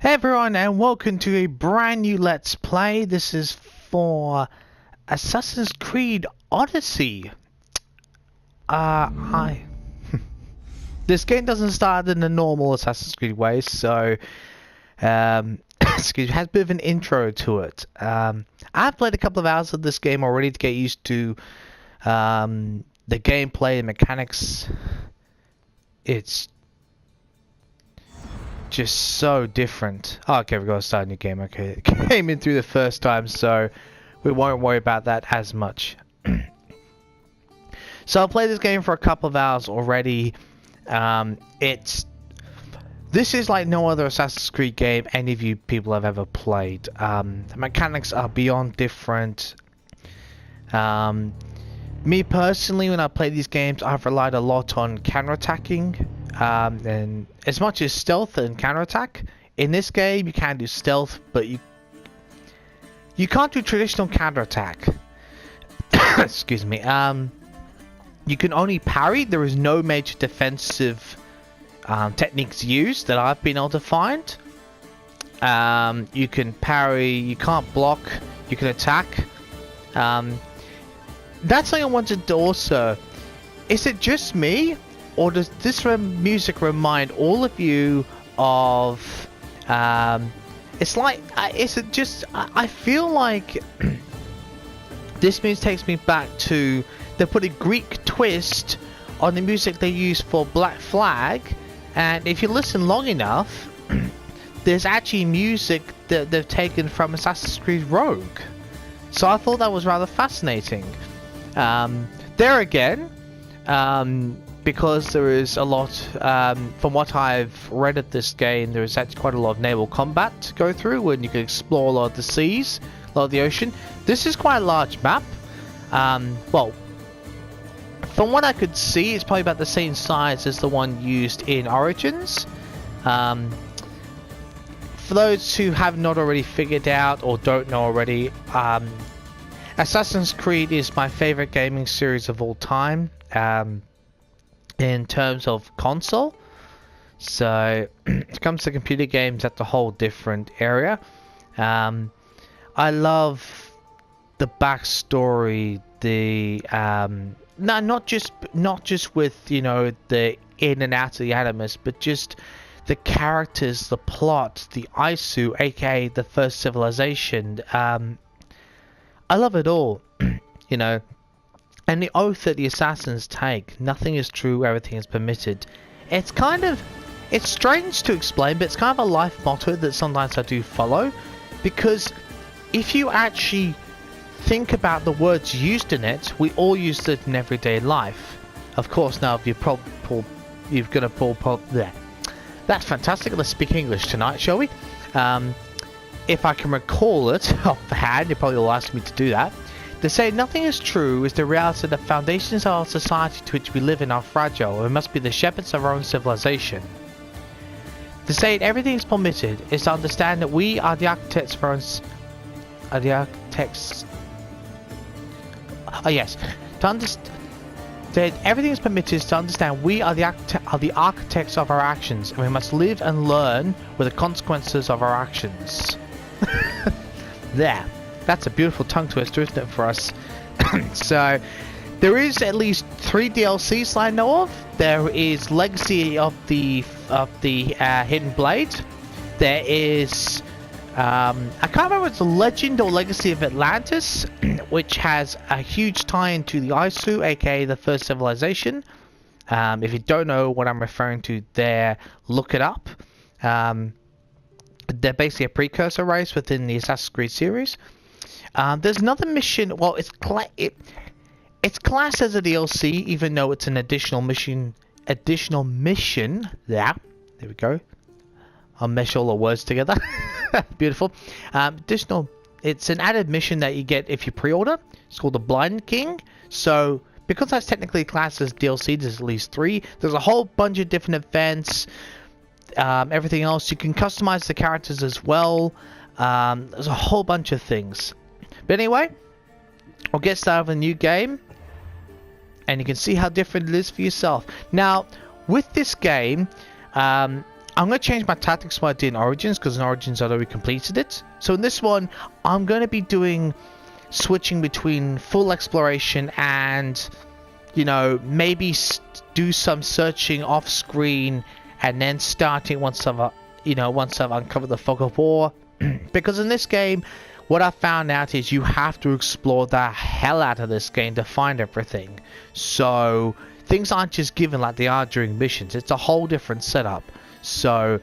Hey everyone, and welcome to a brand new Let's Play. This is for Assassin's Creed Odyssey. This game doesn't start in the normal Assassin's Creed way, so excuse me, has a bit of an intro to it. I've played a couple of hours of this game already to get used to the gameplay and mechanics. It's just so different. Oh, okay, we've got to start a new game. Okay, it came in through the first time, so we won't worry about that as much. So I've played this game for a couple of hours already. This is like no other Assassin's Creed game any of you people have ever played. The mechanics are beyond different. Me personally, when I play these games, I've relied a lot on counterattacking. And as much as stealth and counterattack, in this game you can do stealth, but you can't do traditional counterattack. Excuse me. You can only parry. There is no major defensive techniques used that I've been able to find. You can parry. You can't block. You can attack. That's something I wanted to also. Is it just me? Or does this music remind all of you of, it's like, is it just, I feel like this music takes me back to, they put a Greek twist on the music they use for Black Flag, and if you listen long enough, there's actually music that they've taken from Assassin's Creed Rogue. So I thought that was rather fascinating. There again, because there is a lot, from what I've read of this game, there is actually quite a lot of naval combat to go through, and you can explore a lot of the seas, a lot of the ocean. This is quite a large map. Well, from what I could see, it's probably about the same size as the one used in Origins. For those who have not already figured out or don't know already, Assassin's Creed is my favorite gaming series of all time. In terms of console, so when it comes to computer games, that's a whole different area. I love the backstory, the not just with, you know, the in and out of the Animus, but just the characters, the plot, the ISU, aka the first civilization. I love it all. You know. And the oath that the assassins take, nothing is true, everything is permitted. It's strange to explain, but it's kind of a life motto that sometimes I do follow. Because if you actually think about the words used in it, we all use it in everyday life. Of course, now if you're gonna pull there. That's fantastic. Let's speak English tonight, shall we? If I can recall it off the hand, you probably will ask me to do that. To say nothing is true is the reality that the foundations of our society to which we live in are fragile, and we must be the shepherds of our own civilization. To say everything is permitted is to understand that we are the architects of our own... To understand that everything is permitted is to understand we are the architects of our actions, and we must live and learn with the consequences of our actions. There. That's a beautiful tongue twister, isn't it, for us? So, there is at least 3 DLCs that I know of. There is Legacy of the Hidden Blade. There is, I can't remember if it's Legend or Legacy of Atlantis, which has a huge tie-in to the ISU, aka the First Civilization. If you don't know what I'm referring to there, look it up. They're basically a precursor race within the Assassin's Creed series. There's another mission. Well, it's classed as a DLC, even though it's an additional mission. There we go. I'll mesh all the words together. Beautiful. It's an added mission that you get if you pre-order. It's called the Blind King. So, because that's technically classed as DLC, there's at least 3. There's a whole bunch of different events. Everything else, you can customize the characters as well. There's a whole bunch of things. But anyway, we'll get started with a new game, and you can see how different it is for yourself. Now, with this game, I'm going to change my tactics what I did in Origins, because in Origins I'd already completed it. So in this one, I'm going to be switching between full exploration and, you know, maybe do some searching off screen, and then starting once I've uncovered the fog of war. Because in this game, what I found out is you have to explore the hell out of this game to find everything. So things aren't just given like they are during missions. It's a whole different setup. So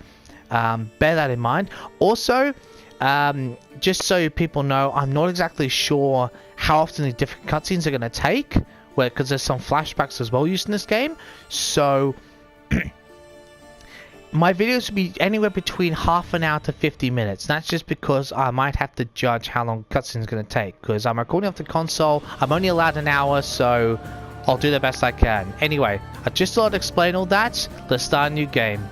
bear that in mind. Also, just so people know, I'm not exactly sure how often the different cutscenes are going to take, because there's some flashbacks as well used in this game. So my videos will be anywhere between half an hour to 50 minutes. That's just because I might have to judge how long cutscene is going to take, because I'm recording off the console. I'm only allowed an hour, so I'll do the best I can. Anyway, I just thought I'd explain all that. Let's start a new game.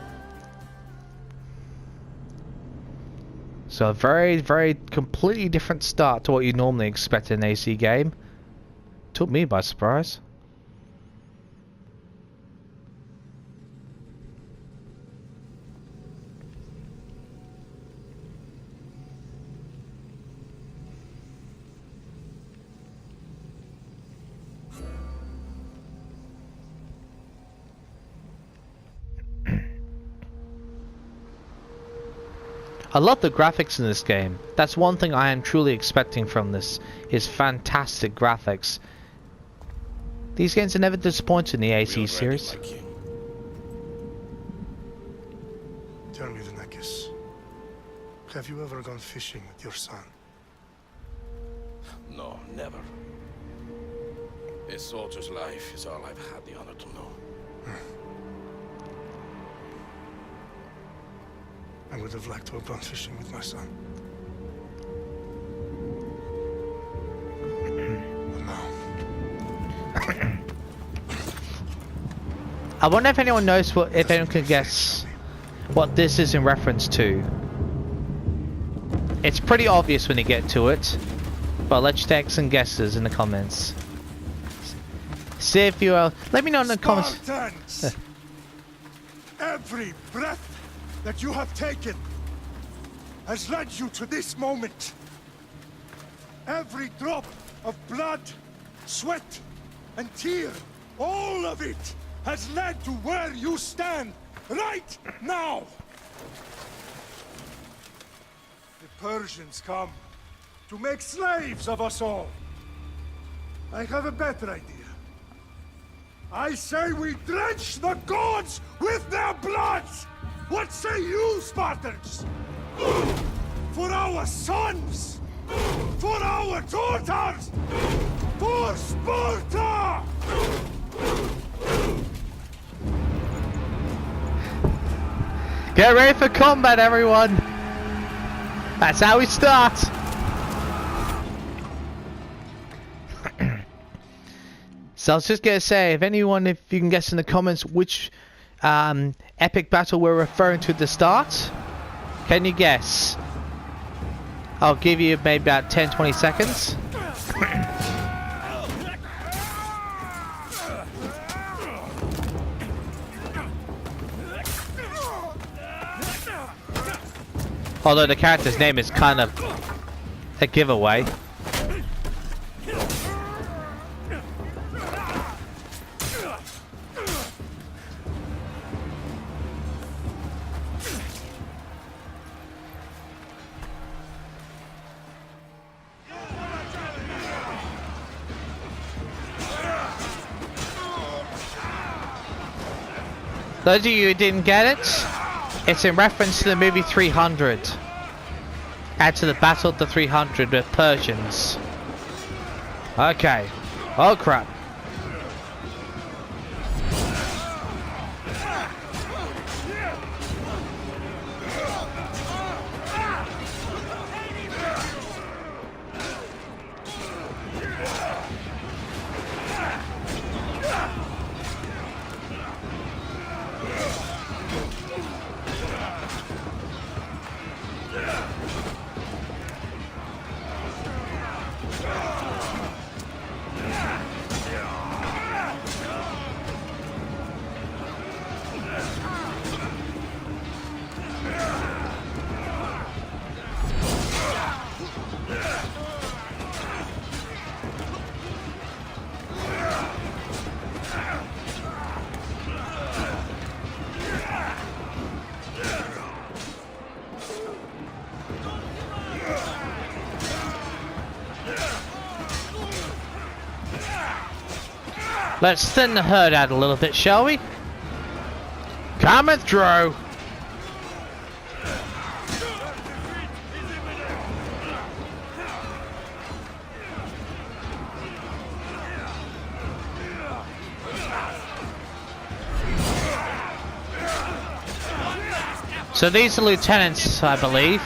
So a very, very completely different start to what you normally expect in an AC game. Took me by surprise. I love the graphics in this game. That's one thing I am truly expecting from this, is fantastic graphics. These games are never disappointed in the AC series. Tell me, the Nekis, have you ever gone fishing with your son? No, never. A soldier's life is all I've had the honor to know. I would have liked to have gone fishing with my son. But no. I wonder if anyone knows if anyone can guess what this is in reference to. It's pretty obvious when you get to it, but let's take some guesses in the comments. See if you let me know in the comments. Spartans! Every breath that you have taken has led you to this moment. Every drop of blood, sweat, and tear, all of it has led to where you stand right now. The Persians come to make slaves of us all. I have a better idea. I say we drench the gods with their blood! What say you, Spartans? For our sons! For our daughters! For Sparta! Get ready for combat, everyone! That's how we start! So I was just gonna say, if you can guess in the comments which epic battle we're referring to at the start, can you guess? I'll give you maybe about 10-20 seconds. Although the character's name is kind of a giveaway. Those of you who didn't get it, it's in reference to the movie 300. And to the Battle of the 300 with Persians. Okay. Oh crap. Let's thin the herd out a little bit, shall we? Coming through. So these are lieutenants, I believe.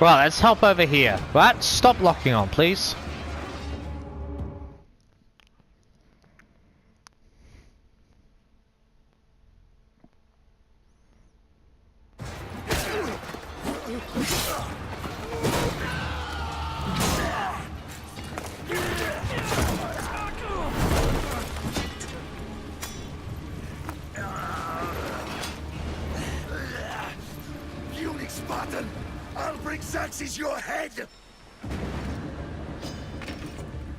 Right, let's hop over here. Right, stop locking on, please. Unique Spartan! I'll bring Xerxes your head!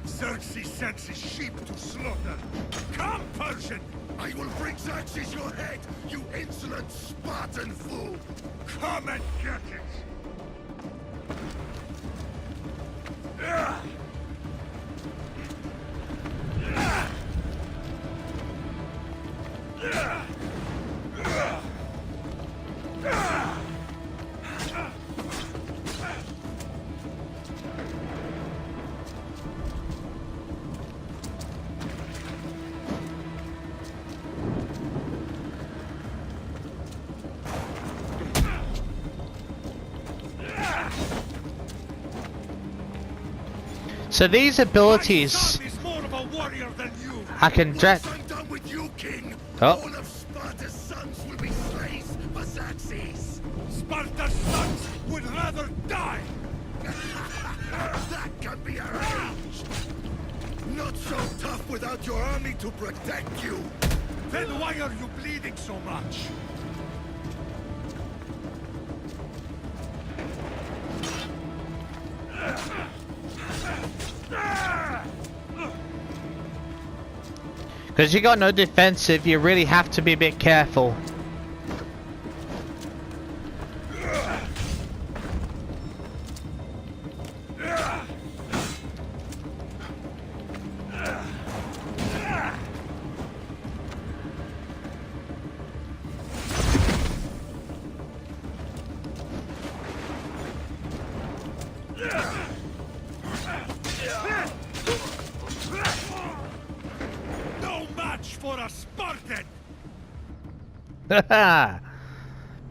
Xerxes sends his sheep to slaughter. Come, Persian! I will bring Xerxes your head, you insolent Spartan fool! Come and get it! So these abilities, I can dress. I'm done with you, King. Oh. All of Sparta's sons will be slaves for Xerxes. Sparta's sons would rather die. That can be arranged. Not so tough without your army to protect you. Then why are you bleeding so much? Because you got no defensive, you really have to be a bit careful. No match for a Spartan!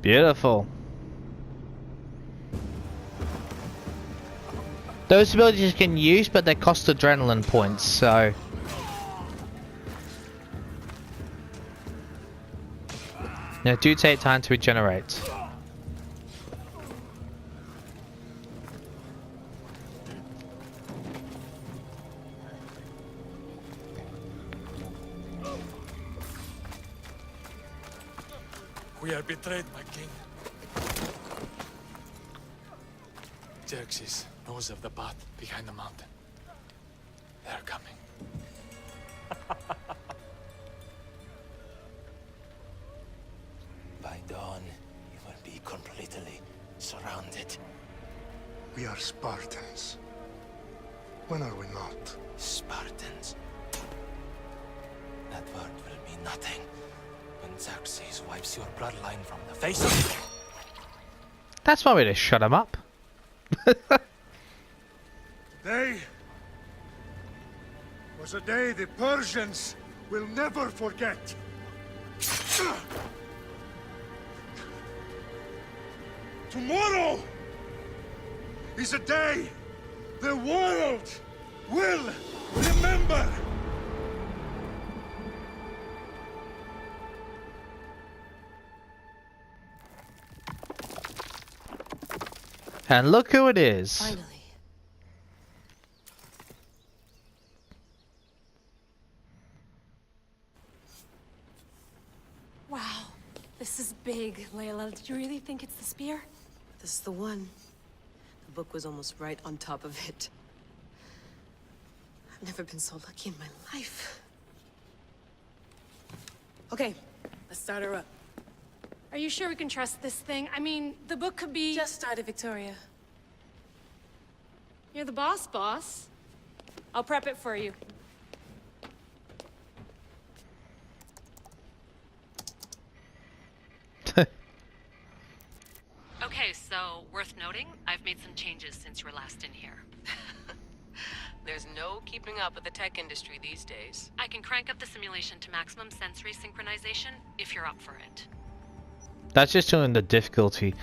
Beautiful. Those abilities you can use, but they cost adrenaline points, so... Now do take time to regenerate. We are betrayed, my king. Xerxes knows of the path behind the mountain. They're coming. By dawn, you will be completely surrounded. We are Spartans. When are we not? Spartans. That word will mean nothing when Xerxes wipes your bloodline from the face of... That's one way to shut him up. Today was a day the Persians will never forget. Tomorrow is a day the world will remember. And look who it is. Finally. Wow, this is big, Layla. Did you really think it's the spear? This is the one. The book was almost right on top of it. I've never been so lucky in my life. Okay, let's start her up. Are you sure we can trust this thing? I mean, the book could be... Just started, Victoria. You're the boss. I'll prep it for you. Okay, so worth noting, I've made some changes since you were last in here. There's no keeping up with the tech industry these days. I can crank up the simulation to maximum sensory synchronization if you're up for it. That's just doing the difficulty.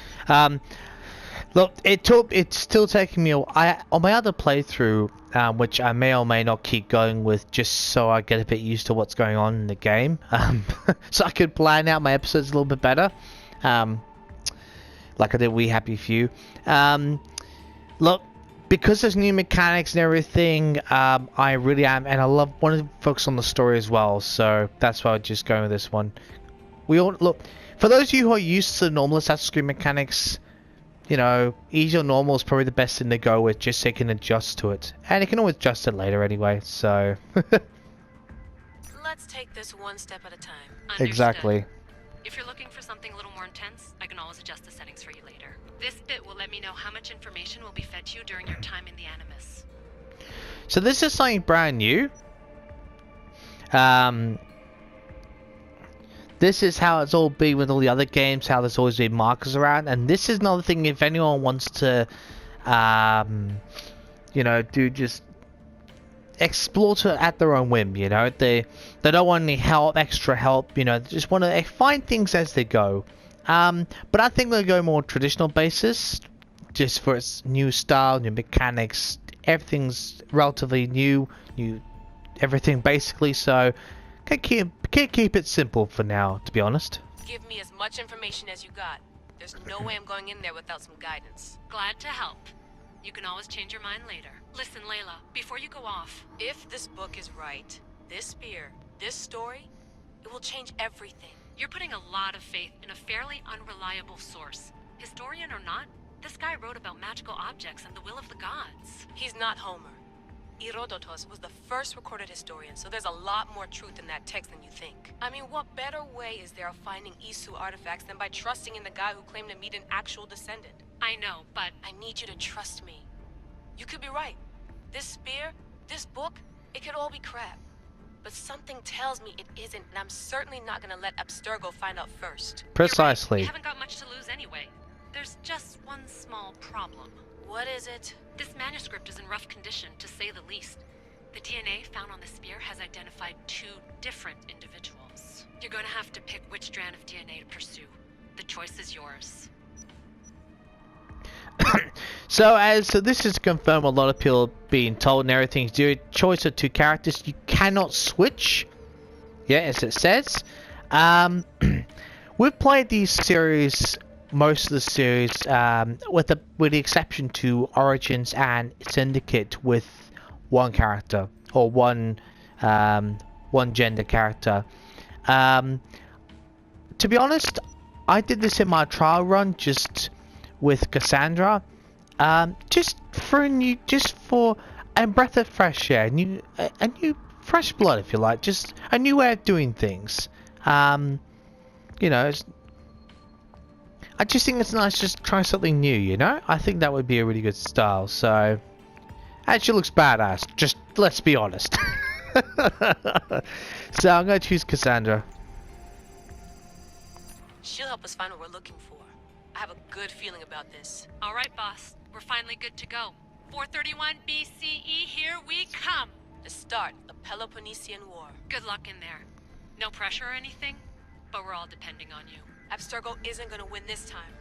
Look, it's still taking me on my other playthrough, which I may or may not keep going with, just so I get a bit used to what's going on in the game, so I could plan out my episodes a little bit better, like I did We Happy Few. Look, because there's new mechanics and everything, I really am, and I want to focus on the story as well, so that's why I'm just going with this one. Look, for those of you who are used to the normal Assassin's Creed mechanics, you know, easy or normal is probably the best thing to go with, just so you can adjust to it. And you can always adjust it later anyway, so... Let's take this one step at a time. Understood. Exactly. If you're looking for something a little more intense, I can always adjust the settings for you later. This bit will let me know how much information will be fed to you during your time in the Animus. So this is something brand new. This is how it's all been with all the other games, how there's always been markers around, and this is another thing if anyone wants to, you know, just explore at their own whim, you know, they don't want any extra help, you know, they just want to find things as they go. But I think they'll go more traditional basis, just for its new style, new mechanics, everything's relatively new everything basically, so can't keep it simple for now, to be honest. Give me as much information as you got. There's no way I'm going in there without some guidance. Glad to help. You can always change your mind later. Listen, Layla, before you go off... If this book is right, this spear, this story, it will change everything. You're putting a lot of faith in a fairly unreliable source. Historian or not, this guy wrote about magical objects and the will of the gods. He's not Homer. Herodotus was the first recorded historian, so there's a lot more truth in that text than you think. I mean, what better way is there of finding Isu artifacts than by trusting in the guy who claimed to meet an actual descendant? I know, but... I need you to trust me. You could be right. This spear, this book, it could all be crap. But something tells me it isn't, and I'm certainly not gonna let Abstergo find out first. Precisely. You're right. We haven't got much to lose anyway. There's just one small problem. What is it? This manuscript is in rough condition, to say the least. The DNA found on the spear has identified 2 different individuals. You're going to have to pick which strand of DNA to pursue. The choice is yours. So this is confirmed, a lot of people being told and everything, do a choice of 2 characters. You cannot switch. Yeah, as it says. We've played these series, most of the series, with the exception to Origins and Syndicate, with one character or one gender character. To be honest, I did this in my trial run just with Cassandra, just for a breath of fresh air, a new fresh blood, if you like, just a new way of doing things. You know, I just think it's nice just try something new, you know? I think that would be a really good style, so... And she looks badass, just let's be honest. So I'm going to choose Cassandra. She'll help us find what we're looking for. I have a good feeling about this. All right, boss. We're finally good to go. 431 BCE, here we come! To start the Peloponnesian War. Good luck in there. No pressure or anything, but we're all depending on you. Abstergo isn't gonna win this time.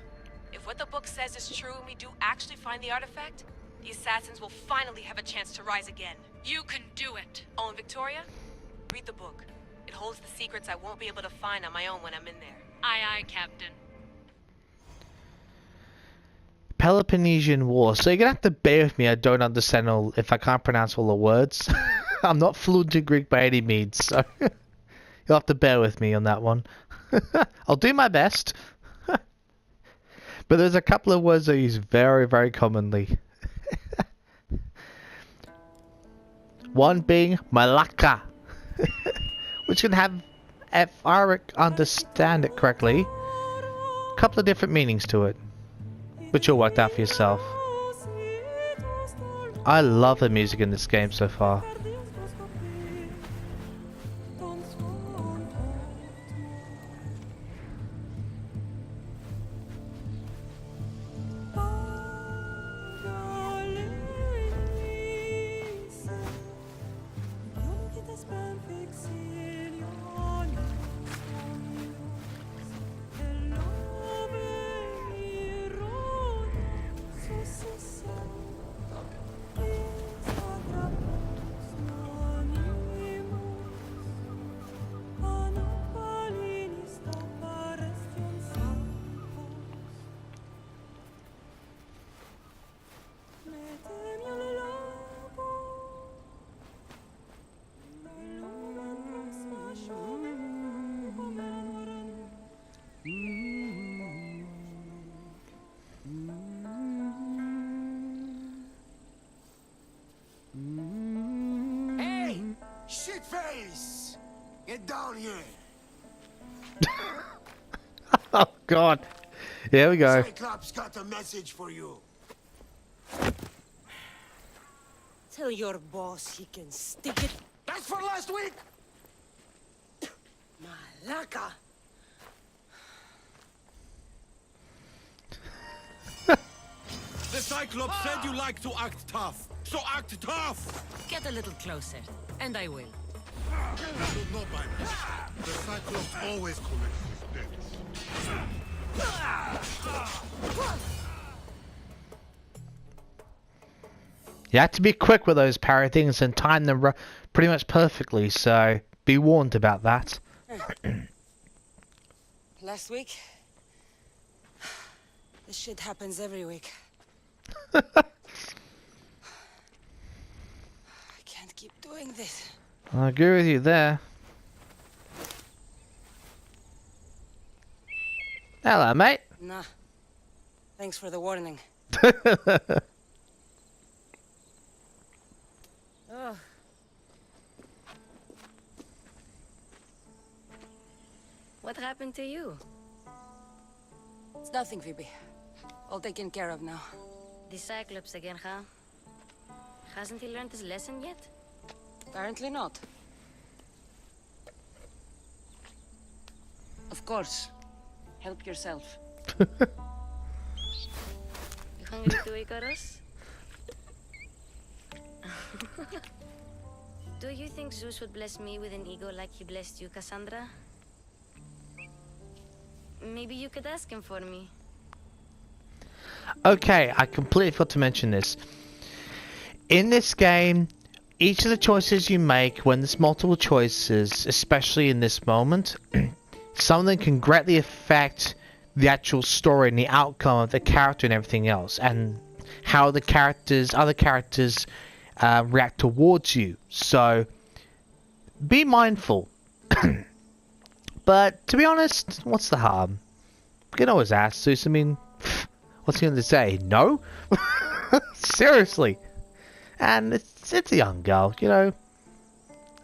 If what the book says is true and we do actually find the artifact, the assassins will finally have a chance to rise again. You can do it! Oh, and Victoria? Read the book. It holds the secrets I won't be able to find on my own when I'm in there. Aye, aye, Captain. Peloponnesian War. So you're gonna have to bear with me. I don't understand if I can't pronounce all the words. I'm not fluent in Greek by any means, so you'll have to bear with me on that one. I'll do my best. But there's a couple of words I use very, very commonly. One being Malacca, which can have if I understand it correctly, a couple of different meanings to it, which you'll work out for yourself. I love the music in this game so far. Hey! Shitface! Get down here! Oh god. Here we go. Cyclops got a message for you. Tell your boss he can stick it. That's for last week! Malaka! The Cyclops said you like to act tough, so act tough! Get a little closer, and I will. You should know by now. The Cyclops always collects his debts. You have to be quick with those parry things and time them pretty much perfectly, so be warned about that. Last week? This shit happens every week. I can't keep doing this. I agree with you there. Hello, mate. Nah. Thanks for the warning. Oh. What happened to you? It's nothing, Phoebe. All taken care of now. The Cyclops again, huh? Hasn't he learned his lesson yet? Apparently not. Of course. Help yourself. You hungry too, Icarus? Do you think Zeus would bless me with an ego like he blessed you, Cassandra? Maybe you could ask him for me. Okay, I completely forgot to mention this. In this game, each of the choices you make, when there's multiple choices, especially in this moment, some of them can greatly affect the actual story and the outcome of the character and everything else, and how the other characters react towards you. So, be mindful. But, to be honest, what's the harm? You can always ask Zeus. I mean, what's he going to say? No? Seriously. And it's a young girl, you know.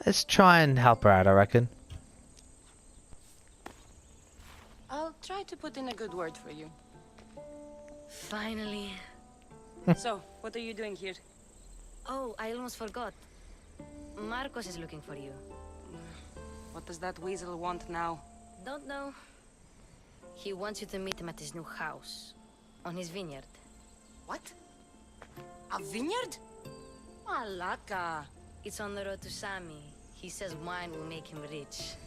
Let's try and help her out, I reckon. I'll try to put in a good word for you. Finally. So, what are you doing here? Oh, I almost forgot. Marcos is looking for you. What does that weasel want now? Don't know. He wants you to meet him at his new house. On his vineyard. What? A vineyard? Malaka. It's on the road to Sami. He says wine will make him rich.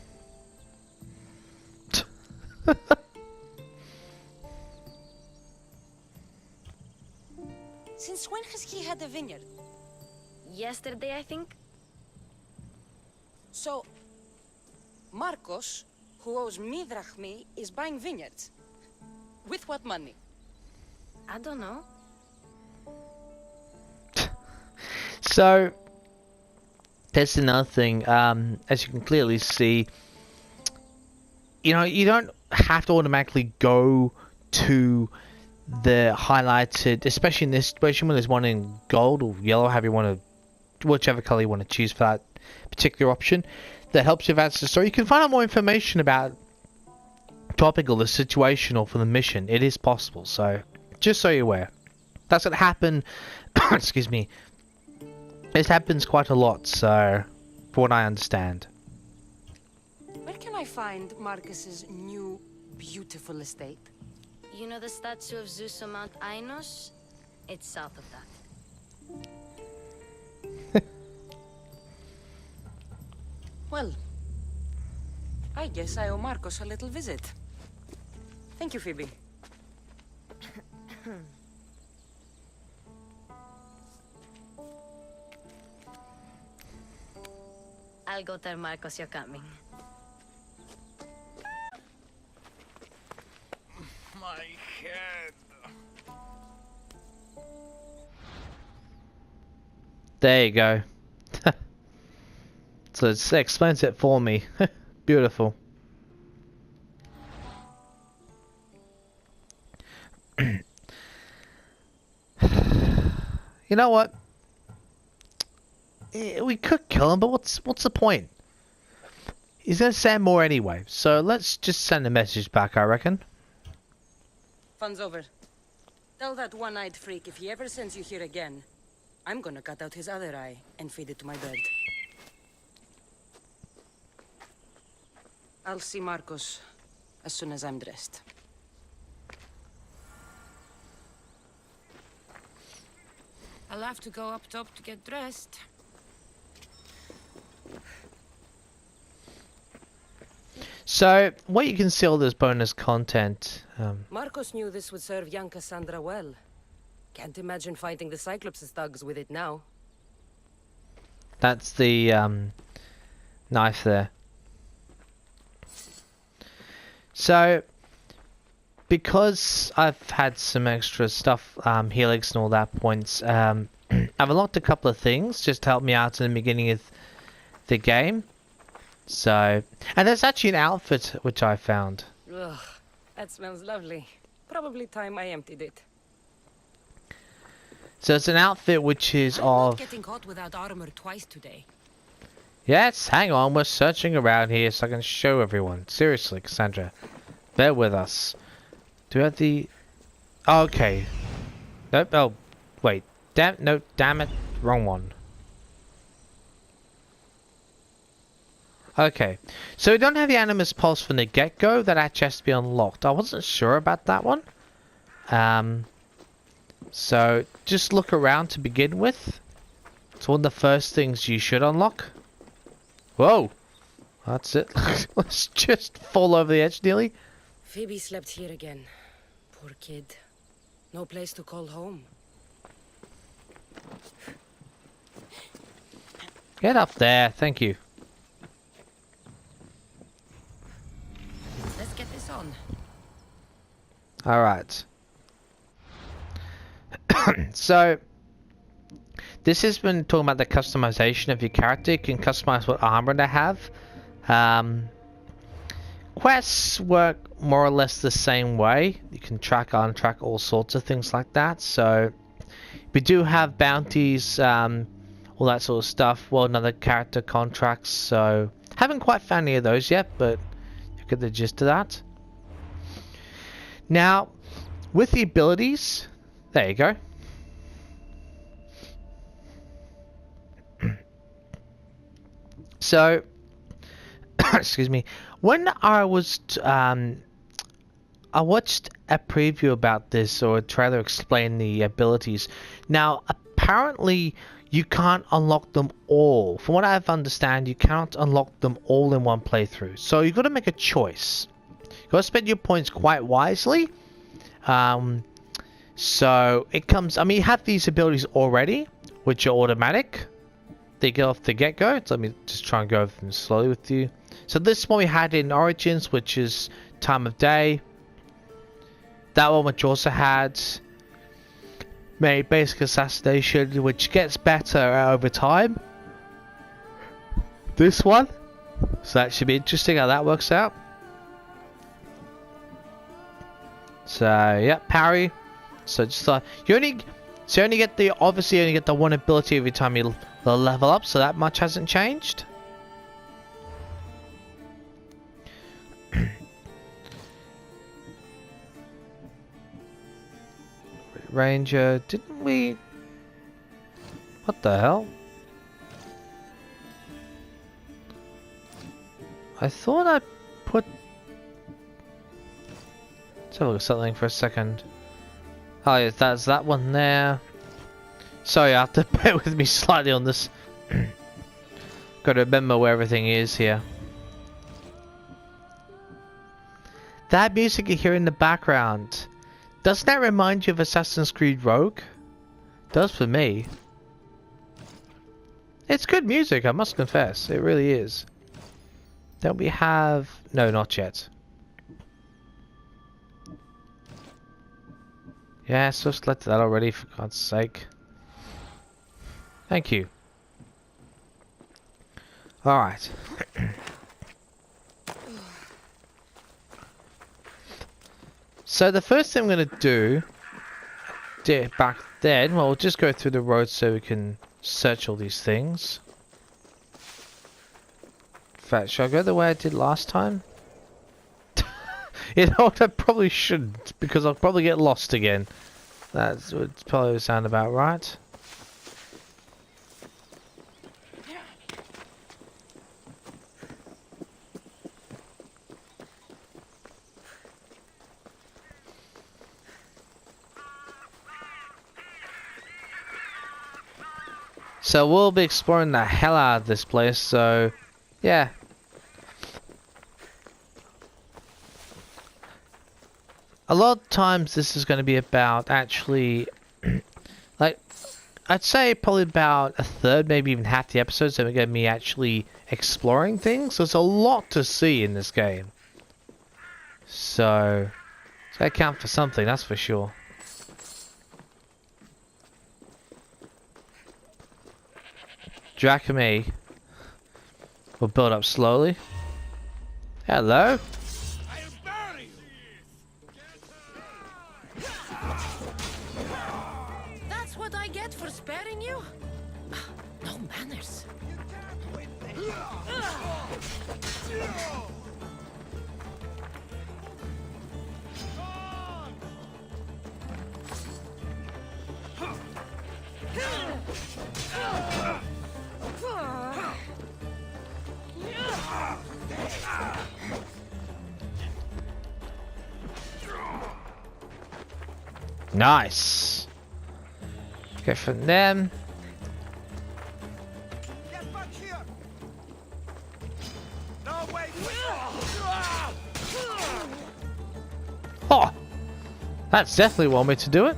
Since when has he had a vineyard? Yesterday, I think? So, Marcos, who owes me drachmi, is buying vineyards. With what money? I don't know. So, that's another thing. As you can clearly see, you know, you don't have to automatically go to the highlighted, especially in this situation when there's one in gold or yellow, however you want to, whichever color you want to choose for that particular option that helps you advance the story. You can find out more information about topical, the situation, or for the mission. It is possible, so just so you're aware. That's what happened. Excuse me. This happens quite a lot, so from what I understand. Where can I find Marcus's new, beautiful estate? You know the statue of Zeus on Mount Ainos? It's south of that. Well, I guess I owe Marcus a little visit. Thank you, Phoebe. I'll go tell Marcos you're coming. My head. There you go. So it explains it for me. Beautiful. You know what? We could kill him, but what's the point? He's gonna send more anyway, so let's just send a message back, I reckon. Fun's over. Tell that one-eyed freak if he ever sends you here again, I'm gonna cut out his other eye and feed it to my bird. I'll see Marcos as soon as I'm dressed. I'll have to go up top to get dressed. So, what you can see all this bonus content. Marcos knew this would serve young Cassandra well. Can't imagine fighting the Cyclops' thugs with it now. That's the knife there. So, because I've had some extra stuff, helix and all that points, I've unlocked a couple of things just to help me out in the beginning of the game. So, and there's actually an outfit which I found. Ugh, that smells lovely. Probably time I emptied it. So it's an outfit which is I'm of... not getting caught without armor twice today. Yes, hang on, we're searching around here so I can show everyone. Seriously, Cassandra, bear with us. Do we have the... Oh, okay. Nope, oh, wait. No, damn it. Wrong one. Okay, so we don't have the Animus Pulse from the get-go. That actually has to be unlocked. I wasn't sure about that one. So, just look around to begin with. It's one of the first things you should unlock. Whoa! That's it. Let's just fall over the edge nearly. Phoebe slept here again. Poor kid. No place to call home. Get up there, thank you. Let's get this on. Alright. So, this has been talking about the customization of your character. You can customize what armor they have. Quests work more or less the same way. You can track, untrack, all sorts of things like that. So, we do have bounties, all that sort of stuff. Well, another character contracts. So, haven't quite found any of those yet, but you get the gist of that. Now, with the abilities, there you go. So, excuse me. When I was, I watched a preview about this, or a trailer explain the abilities. Now, apparently, you can't unlock them all. From what I've understand, you cannot unlock them all in one playthrough. So you've got to make a choice. You've got to spend your points quite wisely. So it comes. I mean, you have these abilities already, which are automatic. They get off the get-go. So let me just try and go over them slowly with you. So this one we had in Origins, which is time of day. That one which also had basic assassination, which gets better over time. This one, so that should be interesting how that works out. So yeah, parry. So just So you only get the, obviously you only get the one ability every time you level up, so that much hasn't changed. Ranger, didn't we? What the hell? I thought I put... Let's have a look at something for a second. Oh yeah, that's that one there. Sorry, I have to bear with me slightly on this. Gotta remember where everything is here. That music you hear in the background, doesn't that remind you of Assassin's Creed Rogue? Does for me. It's good music, I must confess. It really is. Don't we have... No, not yet. Yeah, so selected that already, for God's sake. Thank you. Alright. So the first thing I'm going to do back then, well, we'll just go through the road so we can search all these things. In fact, should I go the way I did last time? You know what, I probably shouldn't, because I'll probably get lost again. That would probably sound about right. So we'll be exploring the hell out of this place, so yeah. A lot of times this is going to be about actually, like, I'd say probably about a third, maybe even half the episodes are going to be me actually exploring things. There's a lot to see in this game. So, it's got to count for something, that's for sure. Drachmae will build up slowly. Hello? That's what I get for sparing you? No manners. Nice. Get from them. Get back here! No, wait! Oh! That's definitely one way to do it.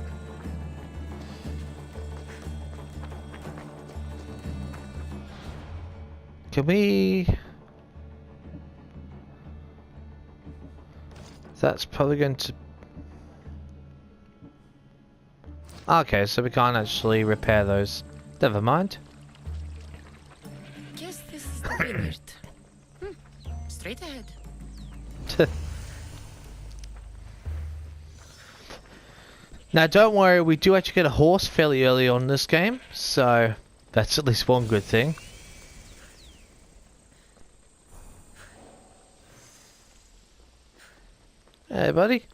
Can we... That's probably going to... Okay, so we can't actually repair those. Never mind. Guess this is the vineyard. Straight ahead. Now don't worry, we do actually get a horse fairly early on in this game, so that's at least one good thing. Hey buddy.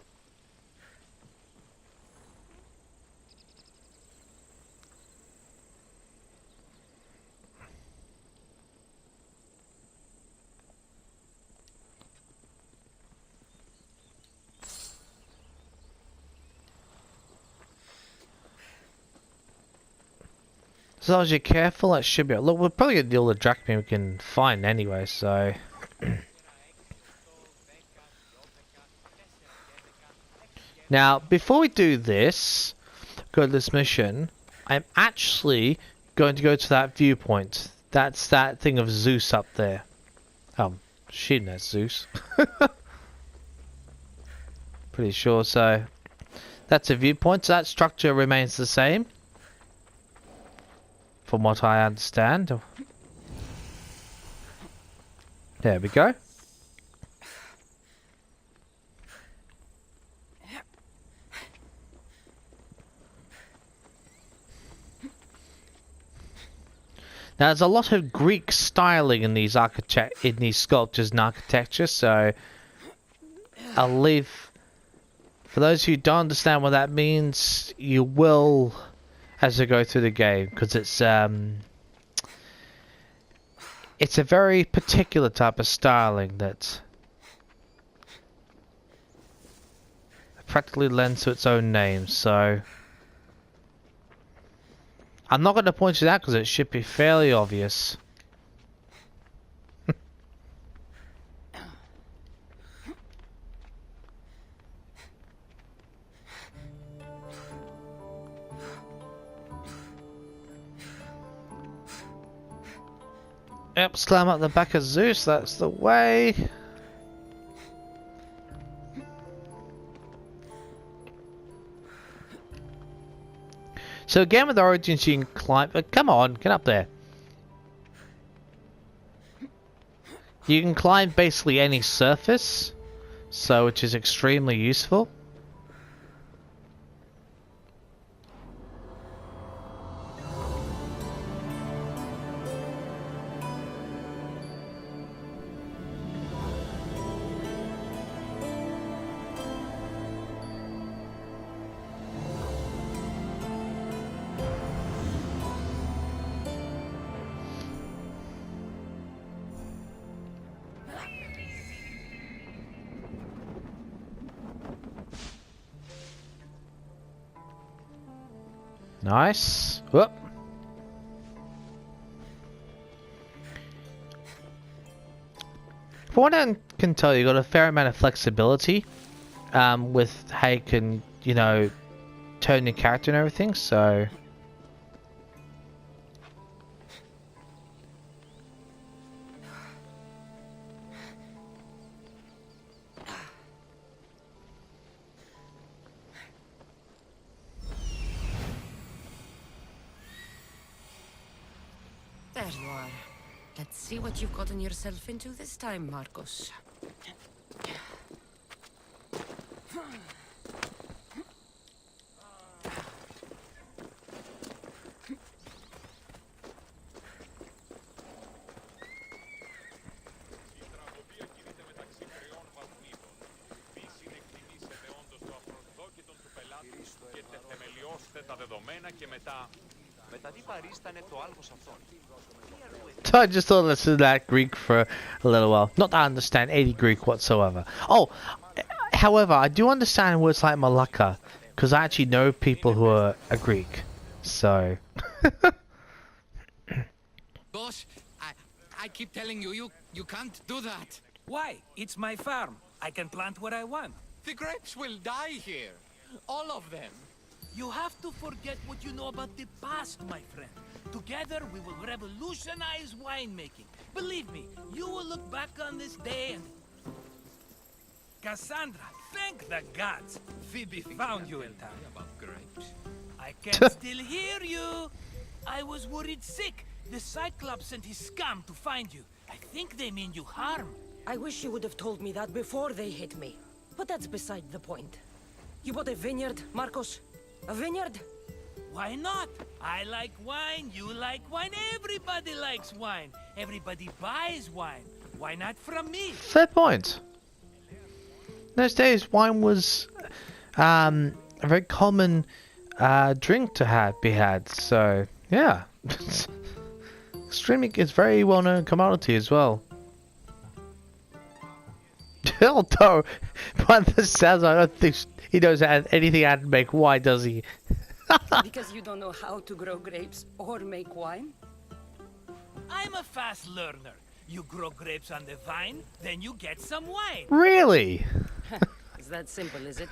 As long as you're careful, that should be... Look, we're probably going to deal with the drachmae we can find anyway, so... Now, before we do this, go to this mission, I'm actually going to go to that viewpoint. That's that thing of Zeus up there. Shooting at Zeus. Pretty sure, so... That's a viewpoint, so that structure remains the same. From what I understand. There we go. Now, there's a lot of Greek styling in these sculptures and architecture, so I'll leave. For those who don't understand what that means, you will as you go through the game, because it's a very particular type of styling that practically lends to its own name. So I'm not going to point it out because it should be fairly obvious. Yep, let's climb up the back of Zeus, that's the way. So again with Origins you can climb, come on, get up there. You can climb basically any surface, so which is extremely useful. Nice. Whoop. For what I can tell, you got a fair amount of flexibility with how you can, you know, turn your character and everything. So There you are. Let's see what you've gotten yourself into this time, Marcos. So I just thought this is that Greek for a little while. Not that I understand any Greek whatsoever. Oh, however, I do understand words like Malaka, because I actually know people who are Greek. So. Boss, I keep telling you can't do that. Why? It's my farm. I can plant what I want. The grapes will die here. All of them. You have to forget what you know about the past, my friend. Together, we will revolutionize winemaking. Believe me, you will look back on this day and... Cassandra, thank the gods. Phoebe found you in time. About grapes. I can still hear you. I was worried sick. The Cyclops sent his scum to find you. I think they mean you harm. I wish you would have told me that before they hit me. But that's beside the point. You bought a vineyard, Marcos? A vineyard? Why not? I like wine, you like wine, everybody likes wine. Everybody buys wine. Why not from me? Fair point. Those days, wine was a very common drink to be had. So yeah, it's very well-known commodity as well. Although, by the sounds, I don't think he knows anything how to make wine, does he? Because you don't know how to grow grapes or make wine? I'm a fast learner. You grow grapes on the vine, then you get some wine. Really? It's that simple, is it?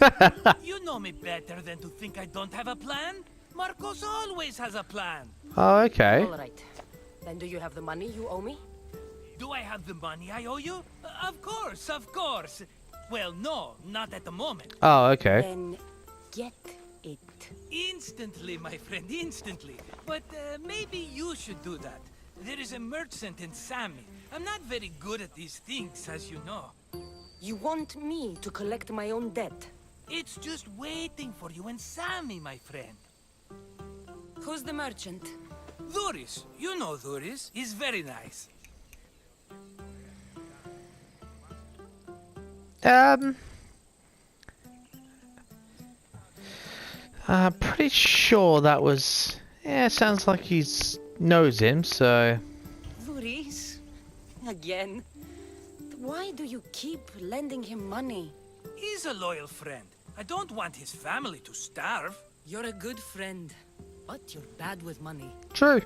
You know me better than to think I don't have a plan. Marcos always has a plan. Oh, okay. All right. Then do you have the money you owe me? Do I have the money I owe you? Of course, of course. Well, no, not at the moment. Oh, okay. Then get it. Instantly, my friend, instantly. But maybe you should do that. There is a merchant in Sammy. I'm not very good at these things, as you know. You want me to collect my own debt? It's just waiting for you and Sammy, my friend. Who's the merchant? Dhuris. You know Dhuris. He's very nice. I'm pretty sure that was... Yeah, sounds like he's knows him, so... Dhuris? Again? Why do you keep lending him money? He's a loyal friend. I don't want his family to starve. You're a good friend, but you're bad with money. True.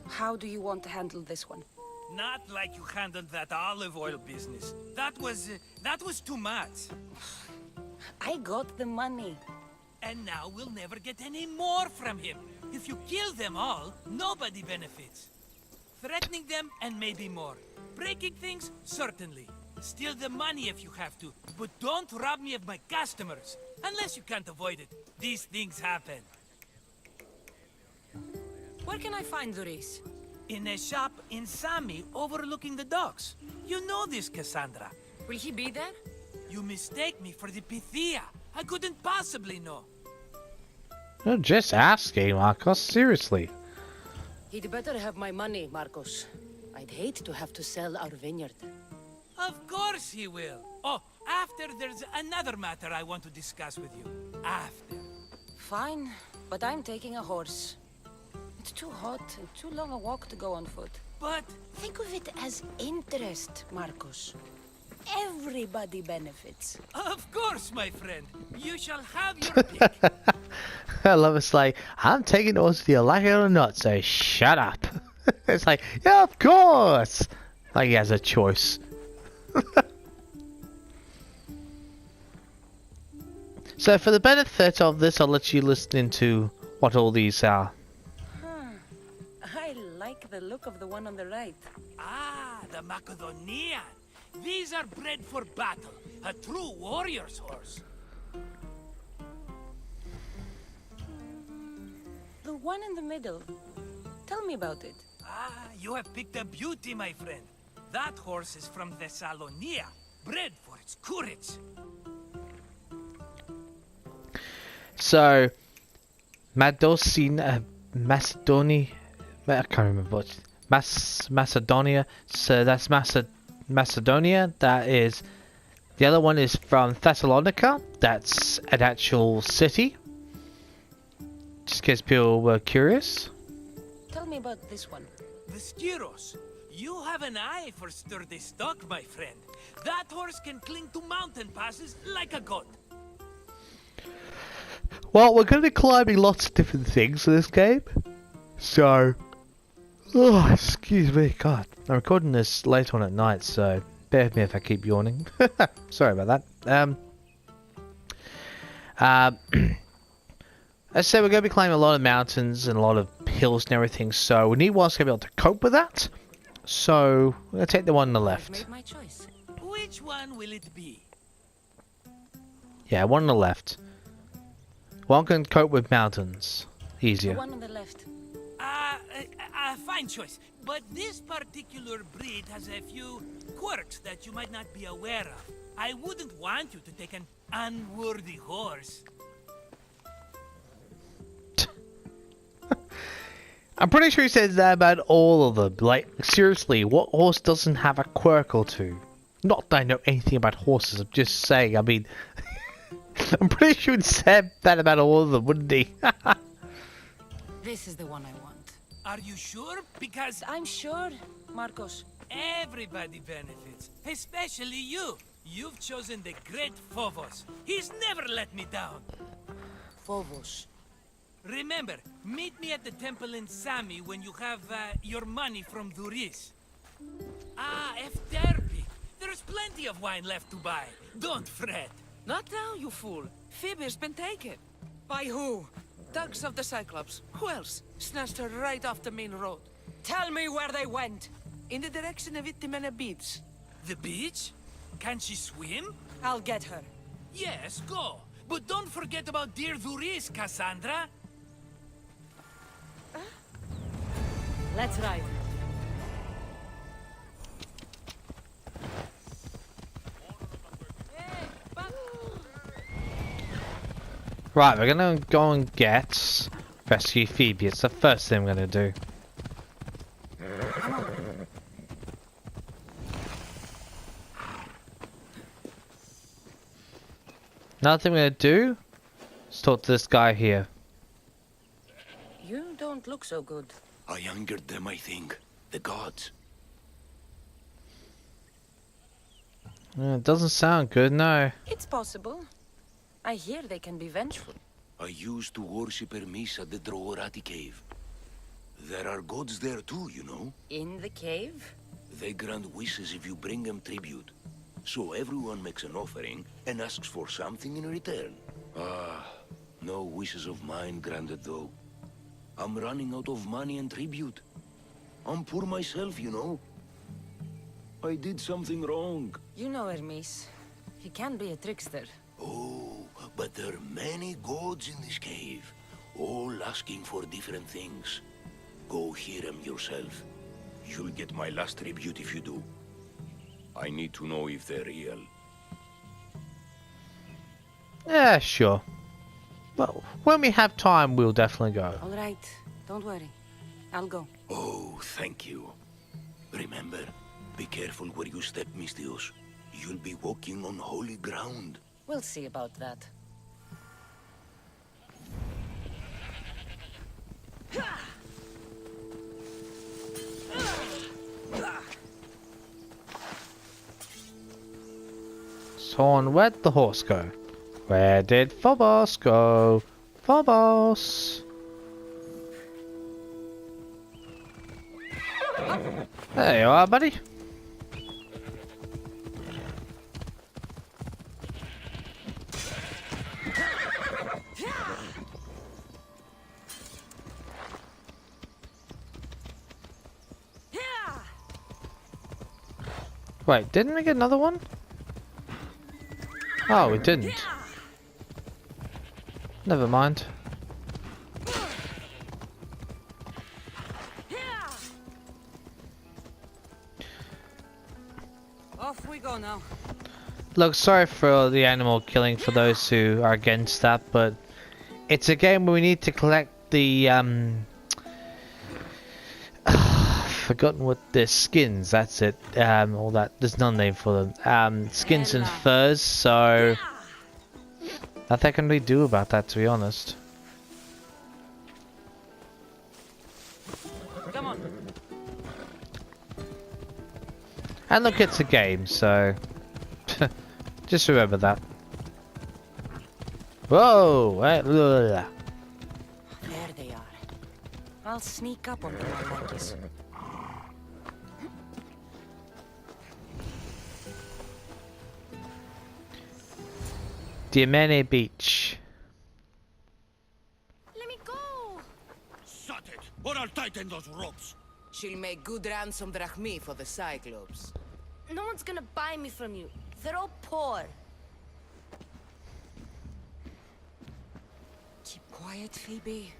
How do you want to handle this one? Not like you handled that olive oil business. That was too much. I got the money. And now we'll never get any more from him. If you kill them all, nobody benefits. Threatening them, and maybe more. Breaking things, certainly. Steal the money if you have to, but don't rob me of my customers. Unless you can't avoid it. These things happen. Where can I find Dhuris? In a shop in Sami, overlooking the docks. You know this, Cassandra. Will he be there? You mistake me for the Pythia. I couldn't possibly know. I'm just asking, Marcos. Seriously. He'd better have my money, Marcos. I'd hate to have to sell our vineyard. Of course he will. Oh, after there's another matter I want to discuss with you. After. Fine, but I'm taking a horse. It's too hot and too long a walk to go on foot. But... Think of it as interest, Marcos. Everybody benefits. Of course, my friend. You shall have your pick. I love it's like, I'm taking yours whether you like it or not, so shut up. It's like, yeah, of course. Like he has a choice. So for the benefit of this, I'll let you listen into what all these are. I like the look of the one on the right. Ah, the Macedonian. These are bred for battle. A true warrior's horse. The one in the middle. Tell me about it. Ah, you have picked a beauty, my friend. That horse is from Thessalonia, bred for its courage. So, Macedonia, I can't remember what. Macedonia. So that's Macedonia. That is. The other one is from Thessalonica. That's an actual city. Just in case people were curious. Tell me about this one. The Skiros. You have an eye for sturdy stock, my friend. That horse can cling to mountain passes like a god. Well, we're going to be climbing lots of different things in this game. So... Oh, excuse me, God. I'm recording this late on at night, so bear with me if I keep yawning. Sorry about that. As I said, we're going to be climbing a lot of mountains and a lot of hills and everything, so we need one that's going to be able to cope with that. So, we're going to take the one on the left. I've made my choice. Which one will it be? Yeah, one on the left. One can cope with mountains. Easier. The one on the left. Fine choice. But this particular breed has a few quirks that you might not be aware of. I wouldn't want you to take an unworthy horse. I'm pretty sure he says that about all of them. Like, seriously, what horse doesn't have a quirk or two? Not that I know anything about horses, I'm just saying, I mean... I'm pretty sure he said that about all of them, wouldn't he? This is the one I want. Are you sure? Because I'm sure, Marcos. everybody benefits, especially you. You've chosen the great Phobos. He's never let me down. Phobos. Remember, meet me at the temple in Sami when you have your money from Dhuris. Ah, Efterpi. There's plenty of wine left to buy. Don't fret. Not now, you fool. Phoebe's been taken. By who? Thugs of the Cyclops. Who else? Snatched her right off the main road. Tell me where they went. In the direction of Itimena Beach. The beach? Can she swim? I'll get her. Yes, go. But don't forget about dear Dhuris, Cassandra. Let's ride. Right, we're gonna go and get rescue Phoebe. It's the first thing I'm gonna do. Another thing I'm gonna do is talk to this guy here. You don't look so good. I angered them, I think. The gods. It doesn't sound good, no. It's possible. I hear they can be vengeful. I used to worship Hermes at the Droorati cave. There are gods there too, you know. In the cave? They grant wishes if you bring them tribute. So everyone makes an offering and asks for something in return. Ah, no wishes of mine granted though. I'm running out of money and tribute. I'm poor myself, you know. I did something wrong. You know Hermes. He can be a trickster. Oh, but there are many gods in this cave, all asking for different things. Go hear them yourself. You'll get my last tribute if you do. I need to know if they're real. Yeah, sure. Well, when we have time, we'll definitely go. All right. Don't worry. I'll go. Oh, thank you. Remember, be careful where you step, Mistios. You'll be walking on holy ground. We'll see about that. So on, where'd the horse go? Where did Phobos go? Phobos! There you are, buddy. Wait, didn't we get another one? Oh, we didn't. Never mind. Off we go now. Look, sorry for the animal killing for those who are against that, but it's a game where we need to collect the forgotten what the skins, that's it. All that, there's no name for them. Skins and furs, so nothing I can really do about that, to be honest. Come on. And look, it's a game, so just remember that. Whoa! There they are. I'll sneak up on them like this. Diamene Beach. Let me go! Shut it, or I'll tighten those ropes. She'll make good ransom drachmi for the Cyclops. No one's gonna buy me from you. They're all poor. Keep quiet, Phoebe.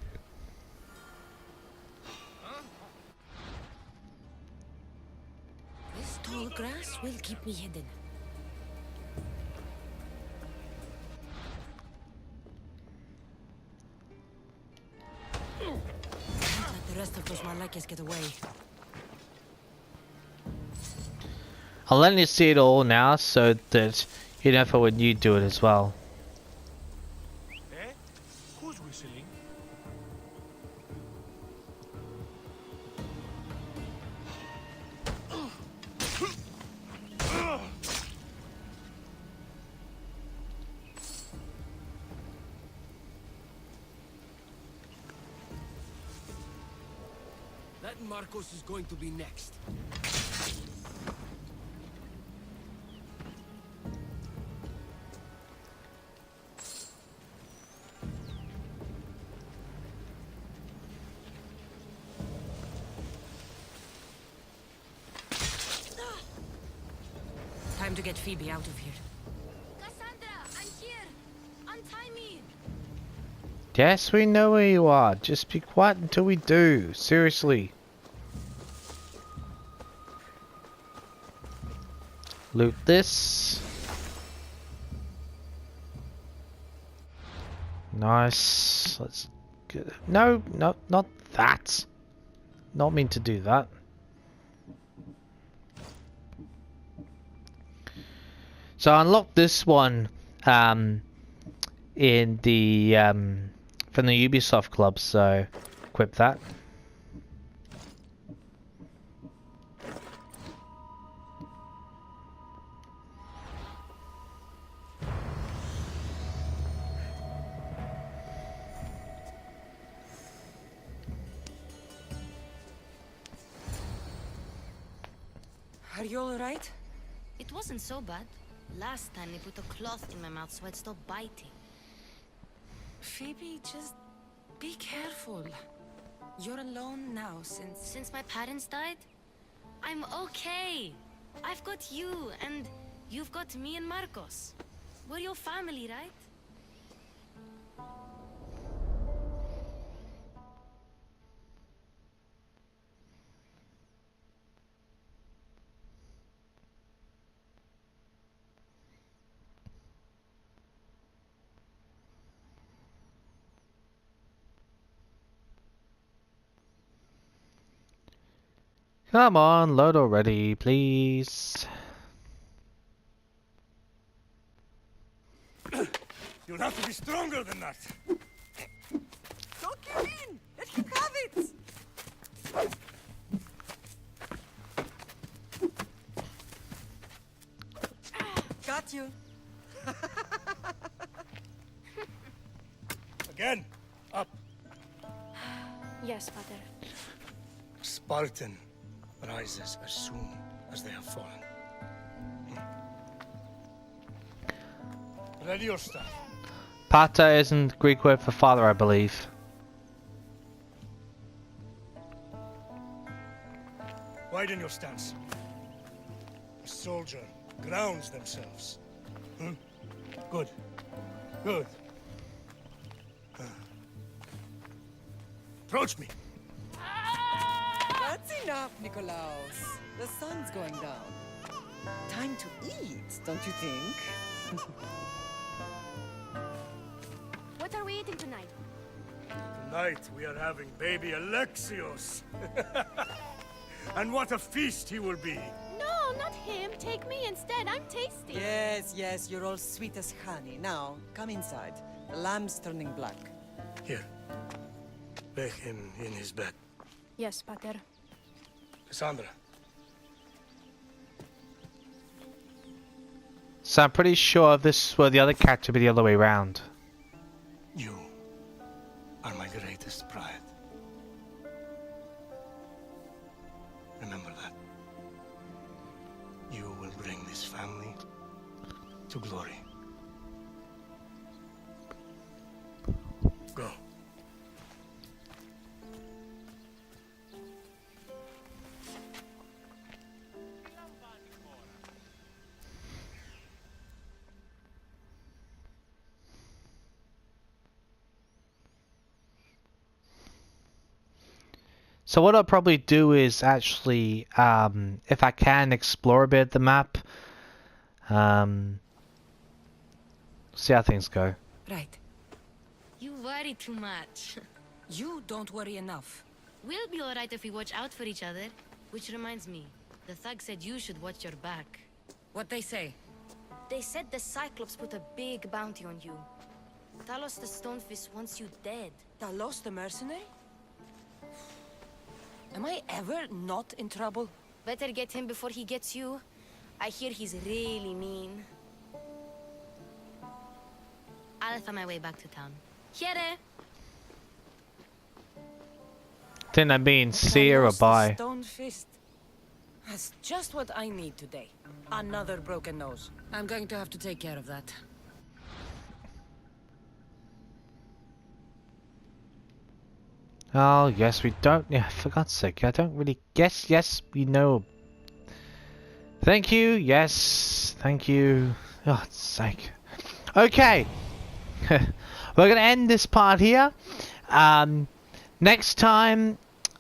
This tall grass will keep me hidden. Don't let the rest of those Malakas get away. I'll let you see it all now so that you know for when you do it as well. Eh? Who's whistling? That Marcos is going to be next. Time to get Phoebe out of here. Cassandra, I'm here! Untie me! Yes, we know where you are. Just be quiet until we do. Seriously. Loot this. Nice. Let's get... No, no, not that. Not mean to do that. So I unlocked this one in the from the Ubisoft club, so equip that. Are you alright? It wasn't so bad. Last time they put a cloth in my mouth so I'd stop biting. Phoebe, just be careful. You're alone now Since my parents died? I'm okay. I've got you, and you've got me and Marcos. We're your family, right? Come on, load already, please. You'll have to be stronger than that. Don't give in! Let him have it! Got you. Again. Up. Yes, Father. Spartan rises as soon as they have fallen. Ready your staff. Pater isn't Greek word for father, I believe. Widen your stance. A soldier grounds themselves. Good. Good. Approach me. That's enough, Nikolaos. The sun's going down. Time to eat, don't you think? What are we eating tonight? Tonight we are having baby Alexios. And what a feast he will be. No, not him. Take me instead. I'm tasty. Yes, yes, you're all sweet as honey. Now, come inside. The lamb's turning black. Here. Lay him in his bed. Yes, Pater. Cassandra. So I'm pretty sure this were the other character be the other way around. You are my greatest pride. Remember that. You will bring this family to glory. Go. So what I'll probably do is actually, if I can, explore a bit of the map. See how things go. Right. You worry too much. You don't worry enough. We'll be alright if we watch out for each other. Which reminds me, the thug said you should watch your back. What they say? They said the Cyclops put a big bounty on you. Talos the Stonefist wants you dead. Talos the mercenary? Am I ever not in trouble? Better get him before he gets you. I hear he's really mean. I'll find my way back to town. Here! Didn't I mean see her or Talos the buy? Stone Fist. That's just what I need today. Another broken nose. I'm going to have to take care of that. Oh, yes, we don't... Yeah, for God's sake, I don't really... Yes, we know. Thank you, yes, thank you. Oh, God's sake. Okay. We're going to end this part here. Next time,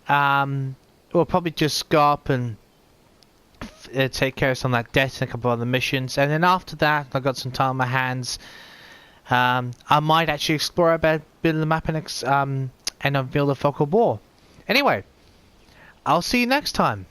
we'll probably just go up and take care of some of that debt and a couple of other missions. And then after that, I've got some time on my hands. I might actually explore a bit of the map and unveil the focal bore. Anyway, I'll see you next time.